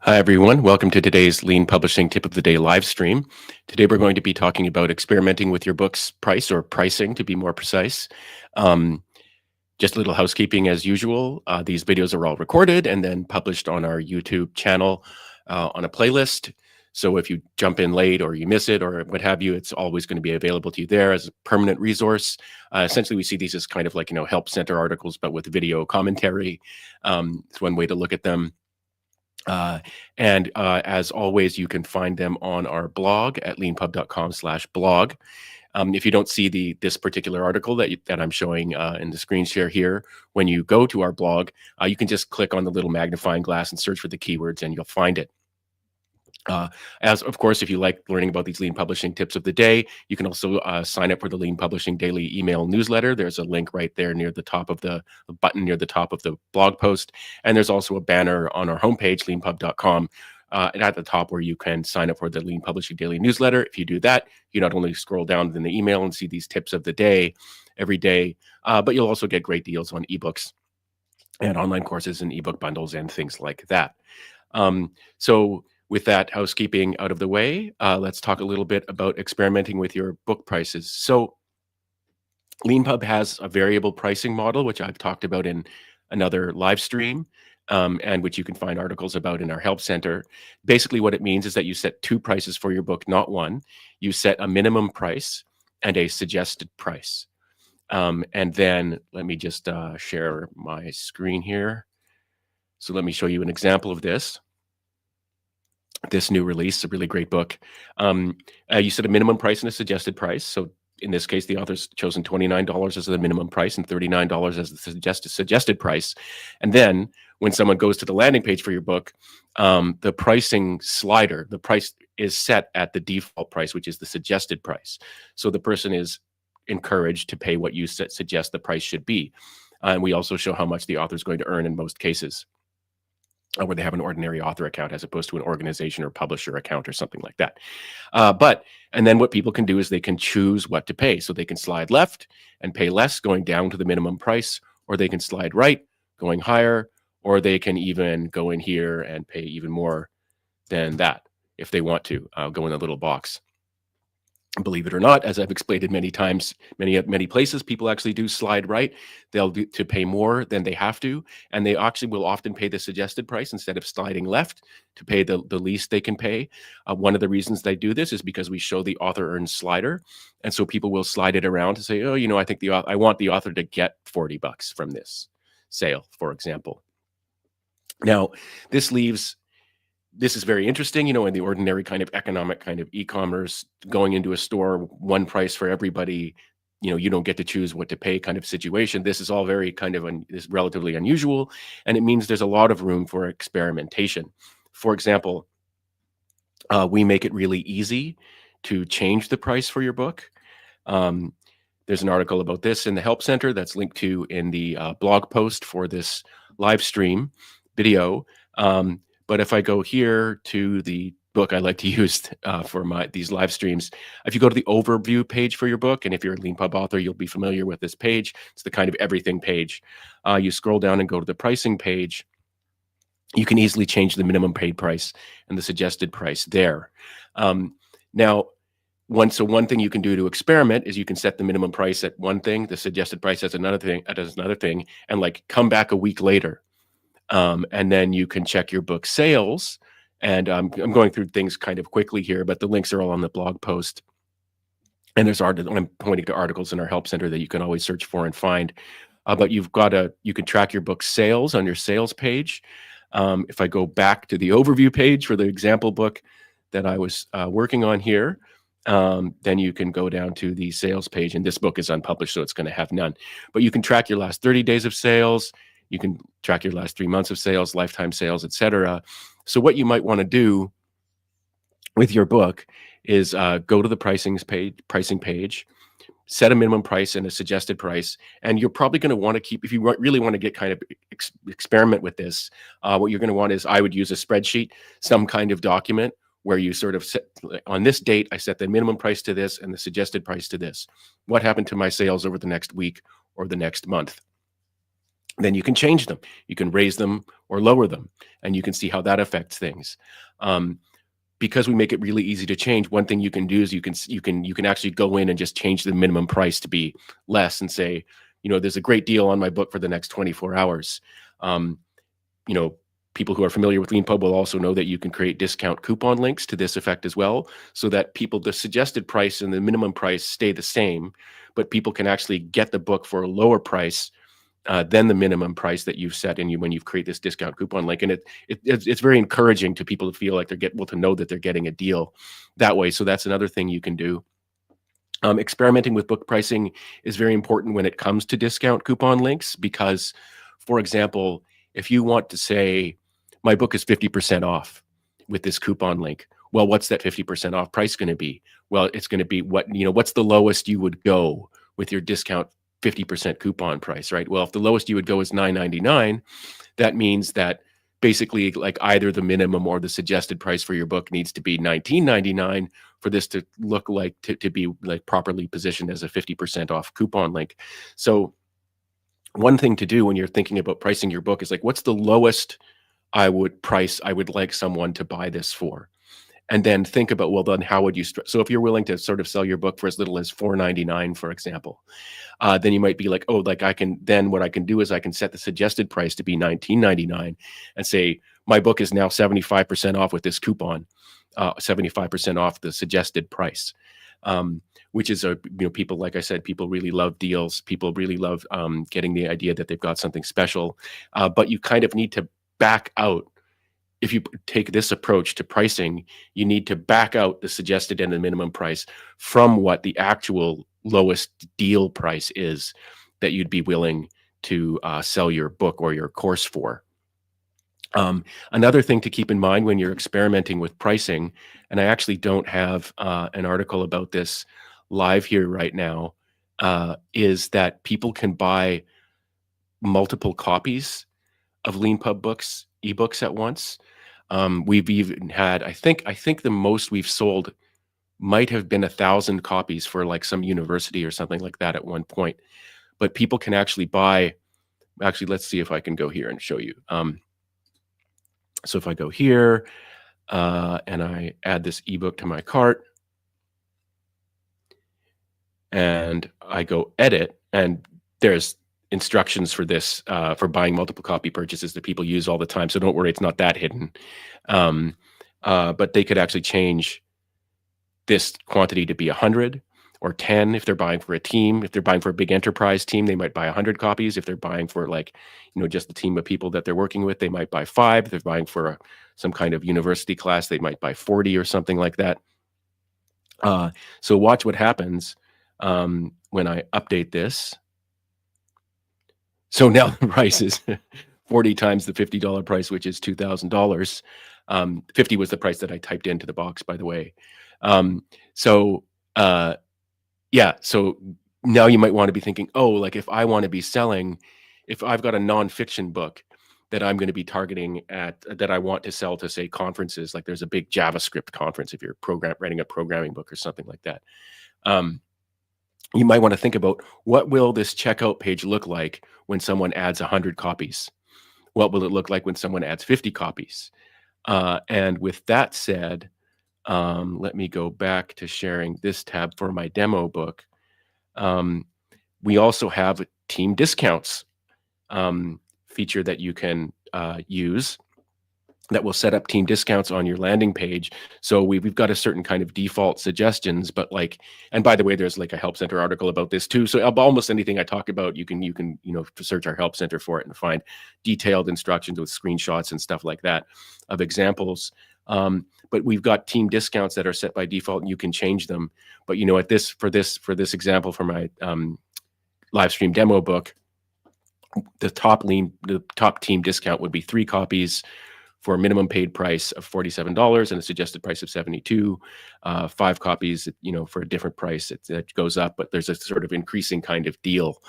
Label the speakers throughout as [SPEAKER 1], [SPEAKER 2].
[SPEAKER 1] Hi, everyone. Welcome to today's Lean Publishing Tip of the Day live stream. Today, we're going to be talking about experimenting with your book's price or pricing, to be more precise. Um, just a little housekeeping as usual. These videos are all recorded and then published on our YouTube channel on a playlist. So if you jump in late or you miss it or what have you, it's always going to be available to you there as a permanent resource. Essentially, we see these as kind of like, help center articles, but with video commentary. It's one way to look at them. And as always, you can find them on our blog at leanpub.com/blog. If you don't see this particular article that I'm showing in the screen share here, when you go to our blog, you can just click on the little magnifying glass and search for the keywords, and you'll find it. As of course, if you like learning about these Lean Publishing tips of the day, you can also sign up for the Lean Publishing Daily email newsletter. There's a link right there near the top of the button near the top of the blog post. And there's also a banner on our homepage, leanpub.com, and at the top where you can sign up for the Lean Publishing Daily newsletter. If you do that, you not only scroll down in the email and see these tips of the day every day, but you'll also get great deals on ebooks and online courses and ebook bundles and things like that. So with that housekeeping out of the way, let's talk a little bit about experimenting with your book prices. So LeanPub has a variable pricing model, which I've talked about in another live stream, and which you can find articles about in our help center. Basically, what it means is that you set two prices for your book, not one. You set a minimum price and a suggested price. And then let me just share my screen here. So let me show you an example of this new release, a really great book. You set a minimum price and a suggested price. So in this case, the author's chosen $29 as the minimum price and $39 as the suggested price. And then when someone goes to the landing page for your book, the pricing slider, the price is set at the default price, which is the suggested price. So the person is encouraged to pay what you suggest the price should be. And we also show how much the author is going to earn in most cases, where they have an ordinary author account as opposed to an organization or publisher account or something like that. And then what people can do is they can choose what to pay. So they can slide left and pay less, going down to the minimum price, or they can slide right, going higher, or they can even go in here and pay even more than that if they want to, go in the little box. Believe it or not, as I've explained it many times, many places, people actually do slide right. They'll do to pay more than they have to, and they actually will often pay the suggested price instead of sliding left to pay the least they can pay. One of the reasons they do this is because we show the author earns slider, and so people will slide it around to say, oh, I think I want the author to get $40 from this sale, for example. Now, this is very interesting, in the ordinary kind of economic kind of e-commerce, going into a store, one price for everybody, you don't get to choose what to pay kind of situation. This is all very kind of is relatively unusual, and it means there's a lot of room for experimentation. For example, we make it really easy to change the price for your book. There's an article about this in the Help Center that's linked to in the blog post for this live stream video. But if I go here to the book I like to use for these live streams, if you go to the overview page for your book, and if you're a LeanPub author, you'll be familiar with this page. It's the kind of everything page. You scroll down and go to the pricing page. You can easily change the minimum paid price and the suggested price there. Now, one thing you can do to experiment is you can set the minimum price at one thing, the suggested price as another thing, and like come back a week later. And then you can check your book sales. And I'm going through things kind of quickly here, but the links are all on the blog post. And I'm pointing to articles in our help center that you can always search for and find. But you can track your book sales on your sales page. If I go back to the overview page for the example book that I was working on here, then you can go down to the sales page. And this book is unpublished, so it's going to have none. But you can track your last 30 days of sales. You can track your last 3 months of sales, lifetime sales, etc. So what you might want to do with your book is go to the pricing page, set a minimum price and a suggested price, and you're probably going to want to keep, if you really want to get kind of experiment with this, what you're going to want is, I would use a spreadsheet, some kind of document where you sort of set, on this date, I set the minimum price to this and the suggested price to this. What happened to my sales over the next week or the next month? then you can change them. You can raise them or lower them, and you can see how that affects things. Um, because we make it really easy to change, one thing you can do is you can actually go in and just change the minimum price to be less and say, there's a great deal on my book for the next 24 hours. Um, you know, People who are familiar with Leanpub will also know that you can create discount coupon links to this effect as well, so that the suggested price and the minimum price stay the same, but people can actually get the book for a lower price than the minimum price that you've set when you've created this discount coupon link. And it's very encouraging to people to feel like to know that they're getting a deal that way. So that's another thing you can do. Experimenting with book pricing is very important when it comes to discount coupon links, because, for example, if you want to say, my book is 50% off with this coupon link, well, what's that 50% off price going to be? Well, it's going to be what's the lowest you would go with your discount 50% coupon price, right? Well, if the lowest you would go is $9.99, that means that basically, like, either the minimum or the suggested price for your book needs to be $19.99 for this to look like to be like properly positioned as a 50% off coupon link. So one thing to do when you're thinking about pricing your book is like, what's the lowest I would like someone to buy this for? And then think about, well, then how would you so if you're willing to sort of sell your book for as little as $4.99, for example, then you might be like, oh, like what I can do is I can set the suggested price to be $19.99 and say, my book is now 75% off with this coupon, 75% off the suggested price. Which is people, like I said, people really love deals. People really love getting the idea that they've got something special, but you kind of need to back out. If you take this approach to pricing, you need to back out the suggested and the minimum price from what the actual lowest deal price is that you'd be willing to sell your book or your course for. Another thing to keep in mind when you're experimenting with pricing, and I actually don't have an article about this live here right now, is that people can buy multiple copies of Leanpub books, ebooks at once. We've even had, I think the most we've sold might have been 1,000 copies for like some university or something like that at one point. But people can actually buy. Actually, let's see if I can go here and show you. So if I go here and I add this ebook to my cart and I go edit, and there's instructions for this for buying multiple copy purchases that people use all the time. So don't worry, it's not that hidden. But they could actually change this quantity to be 100 or 10 if they're buying for a team. If they're buying for a big enterprise team, they might buy 100 copies. If they're buying for just the team of people that they're working with, they might buy 5. If they're buying for some kind of university class, they might buy 40 or something like that. So watch what happens when I update this. So now the price is 40 times the $50 price, which is $2,000. 50 was the price that I typed into the box, by the way. So now you might want to be thinking, oh, like if I want to be selling, if I've got a nonfiction book that I'm going to be targeting that I want to sell to, say, conferences, like there's a big JavaScript conference if you're writing a programming book or something like that. You might want to think about, what will this checkout page look like when someone adds 100 copies? What will it look like when someone adds 50 copies? And with that said, let me go back to sharing this tab for my demo book. We also have team discounts feature that you can use that will set up team discounts on your landing page. So we've got a certain kind of default suggestions, but and by the way, there's like a Help Center article about this too. So almost anything I talk about, you can search our Help Center for it and find detailed instructions with screenshots and stuff like that of examples. But we've got team discounts that are set by default, and you can change them. But for this example, for my live stream demo book, the top team discount would be 3 copies for a minimum paid price of $47 and a suggested price of $72. 5 copies, for a different price, it goes up, but there's a sort of increasing kind of deal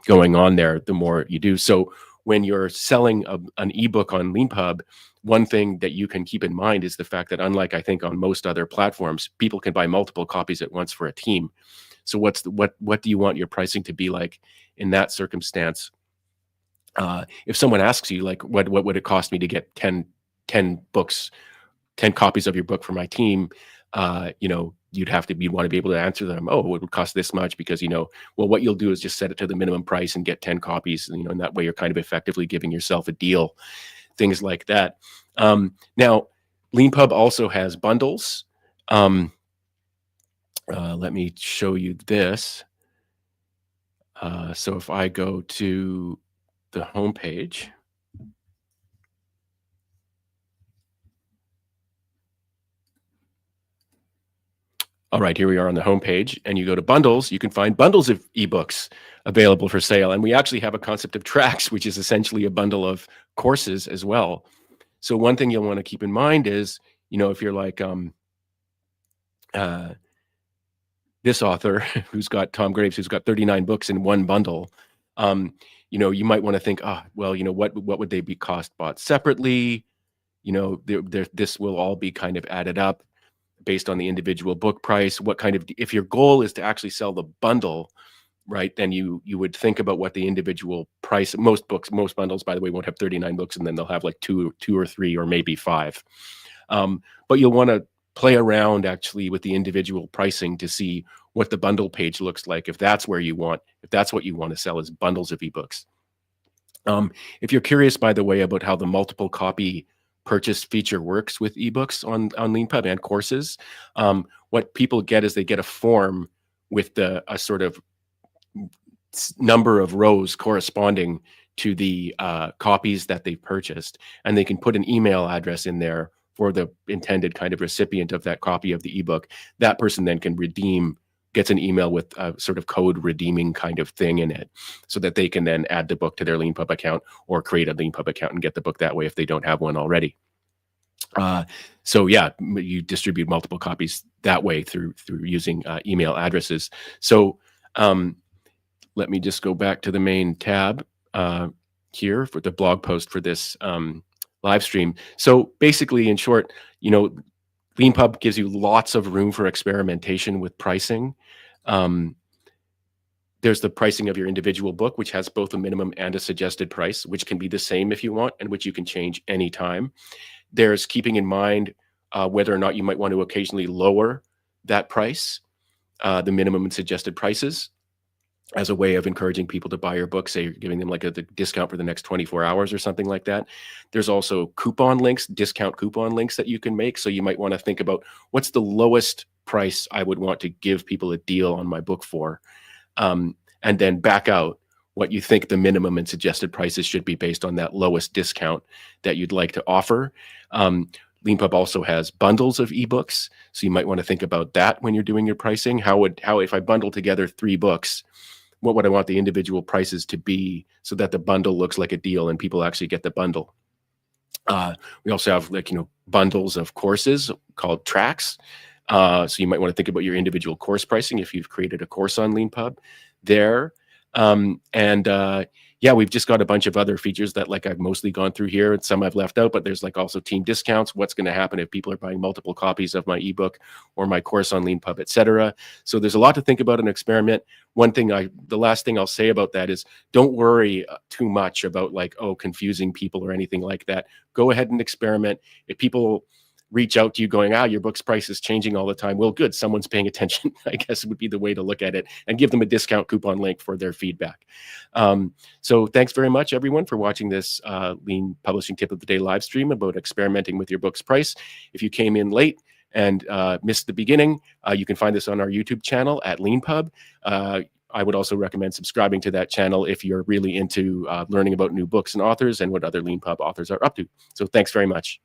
[SPEAKER 1] going on there the more you do. So when you're selling an ebook on Leanpub, one thing that you can keep in mind is the fact that, unlike I think on most other platforms, people can buy multiple copies at once for a team. So what do you want your pricing to be like in that circumstance? If someone asks you like, what would it cost me to get 10 books, 10 copies of your book for my team, you know, you'd want to be able to answer them. Oh, it would cost this much because, you know, well, what you'll do is just set it to the minimum price and get 10 copies. You know, and that way you're kind of effectively giving yourself a deal, things like that. Now, Leanpub also has bundles. Let me show you this. So if I go to the homepage, all right, here we are on the homepage, and you go to bundles, you can find bundles of ebooks available for sale. And we actually have a concept of tracks, which is essentially a bundle of courses as well. So one thing you'll want to keep in mind is, you know, if you're like this author who's got Tom Graves, who's got 39 books in one bundle, you know, you might want to think, well, you know, what would they be cost bought separately? You know, this will all be kind of added up based on the individual book price. What kind of, if your goal is to actually sell the bundle, right, then you would think about what the individual price. Most bundles, by the way, won't have 39 books, and then they'll have like two or three or maybe 5. But you'll want to play around actually with the individual pricing to see what the bundle page looks like. If that's what you want to sell, is bundles of ebooks. If you're curious, by the way, about how the multiple copy purchase feature works with ebooks on Leanpub and courses, what people get is they get a form with a sort of number of rows corresponding to the copies that they've purchased, and they can put an email address in there for the intended kind of recipient of that copy of the ebook. That person then can gets an email with a sort of code redeeming kind of thing in it, so that they can then add the book to their Leanpub account or create a Leanpub account and get the book that way if they don't have one already. So yeah, you distribute multiple copies that way through using email addresses. So let me just go back to the main tab here for the blog post for this live stream. So basically, in short, you know, Leanpub gives you lots of room for experimentation with pricing. There's the pricing of your individual book, which has both a minimum and a suggested price, which can be the same if you want, and which you can change anytime. There's keeping in mind whether or not you might want to occasionally lower that price, the minimum and suggested prices, as a way of encouraging people to buy your book, say you're giving them like the discount for the next 24 hours or something like that. There's also coupon links, discount coupon links that you can make. So you might want to think about, what's the lowest price I would want to give people a deal on my book for? And then back out what you think the minimum and suggested prices should be based on that lowest discount that you'd like to offer. Leanpub also has bundles of ebooks, so you might want to think about that when you're doing your pricing. How if I bundle together 3 books, what would I want the individual prices to be so that the bundle looks like a deal and people actually get the bundle? We also have, like, you know, bundles of courses called tracks. So you might want to think about your individual course pricing if you've created a course on Leanpub there. Yeah, we've just got a bunch of other features that, like, I've mostly gone through here, and some I've left out, but there's like also team discounts. What's going to happen if people are buying multiple copies of my ebook or my course on Leanpub, etc. So there's a lot to think about and experiment. The last thing I'll say about that is, don't worry too much about, like, confusing people or anything like that. Go ahead and experiment. If people reach out to you going, your book's price is changing all the time, well, good, someone's paying attention, I guess would be the way to look at it, and give them a discount coupon link for their feedback. So thanks very much, everyone, for watching this Lean Publishing Tip of the Day live stream about experimenting with your book's price. If you came in late and missed the beginning, you can find this on our YouTube channel at Leanpub. I would also recommend subscribing to that channel if you're really into learning about new books and authors and what other Leanpub authors are up to. So thanks very much.